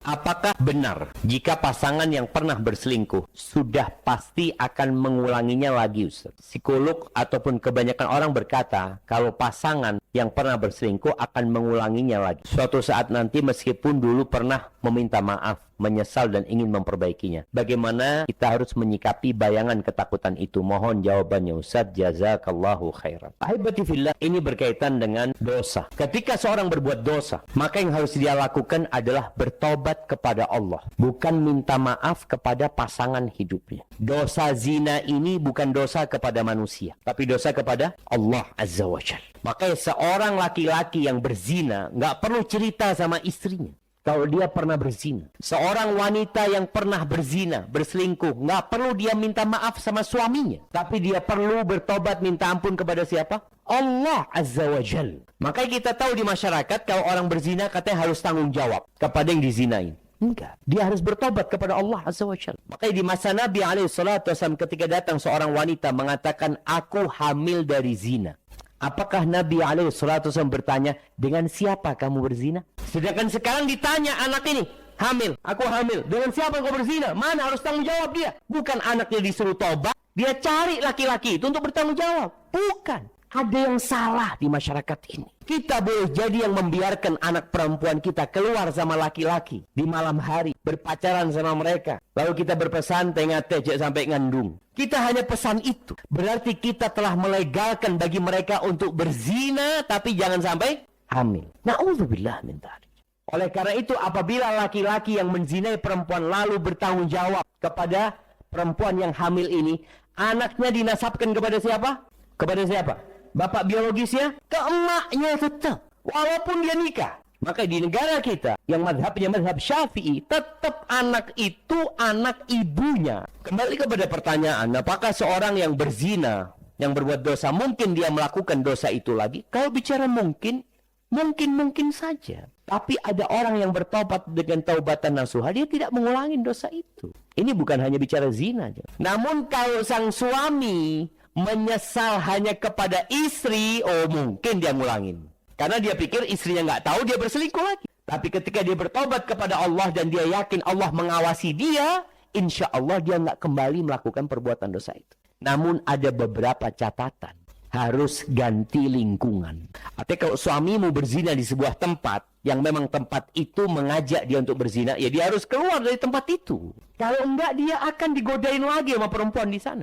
Apakah benar jika pasangan yang pernah berselingkuh sudah pasti akan mengulanginya lagi, Ustaz? Psikolog ataupun kebanyakan orang berkata kalau pasangan yang pernah berselingkuh akan mengulanginya lagi suatu saat nanti meskipun dulu pernah meminta maaf, menyesal dan ingin memperbaikinya. Bagaimana kita harus menyikapi bayangan ketakutan itu? Mohon jawabannya, Ustaz. Jazakallahu khairan. Ahibati fillah, ini berkaitan dengan dosa. Ketika seorang berbuat dosa, maka yang harus dia lakukan adalah bertobat kepada Allah, bukan minta maaf kepada pasangan hidupnya. Dosa zina ini bukan dosa kepada manusia, tapi dosa kepada Allah Azza wa Jalla. Makanya seorang laki-laki yang berzina nggak perlu cerita sama istrinya kalau dia pernah berzina. Seorang wanita yang pernah berzina, berselingkuh, nggak perlu dia minta maaf sama suaminya, tapi dia perlu bertobat minta ampun kepada siapa? Allah Azza wa Jalla. Makanya kita tahu di masyarakat kalau orang berzina katanya harus tanggung jawab kepada yang dizinain. Enggak, dia harus bertobat kepada Allah Azza wa Jalla. Makanya di masa Nabi SAW ketika datang seorang wanita mengatakan, aku hamil dari zina. Apakah Nabi SAW bertanya, dengan siapa kamu berzina? Sedangkan sekarang ditanya anak ini, hamil, aku hamil. Dengan siapa kau berzina? Mana harus tanggung jawab dia? Bukan anaknya disuruh tobat, dia cari laki-laki itu untuk bertanggung jawab. Bukan. Ada yang salah di masyarakat ini. Kita boleh jadi yang membiarkan anak perempuan kita keluar sama laki-laki di malam hari, berpacaran sama mereka. Lalu kita berpesan, tengah-tengah sampai ngandung. Kita hanya pesan itu. Berarti kita telah melegalkan bagi mereka untuk berzina, tapi jangan sampai hamil. Na'udzubillah min dzalik. Oleh karena itu, apabila laki-laki yang menzinai perempuan lalu bertanggung jawab kepada perempuan yang hamil ini, anaknya dinasabkan kepada siapa? Kepada siapa? Bapak biologisnya ke emaknya tetap, walaupun dia nikah. Maka di negara kita yang madhabnya madhab Syafi'i, tetap anak itu anak ibunya. Kembali kepada pertanyaan, apakah seorang yang berzina, yang berbuat dosa, mungkin dia melakukan dosa itu lagi? Kalau bicara mungkin saja. Tapi ada orang yang bertobat dengan taubatan nasuha, dia tidak mengulangi dosa itu. Ini bukan hanya bicara zina. Namun kalau sang suami menyesal hanya kepada istri, oh mungkin dia ngulangin. Karena dia pikir istrinya nggak tahu dia berselingkuh lagi. Tapi ketika dia bertobat kepada Allah dan dia yakin Allah mengawasi dia, insya Allah dia nggak kembali melakukan perbuatan dosa itu. Namun ada beberapa catatan. Harus ganti lingkungan. Artinya kalau suamimu berzina di sebuah tempat yang memang tempat itu mengajak dia untuk berzina, ya dia harus keluar dari tempat itu. Kalau enggak, dia akan digodain lagi sama perempuan di sana.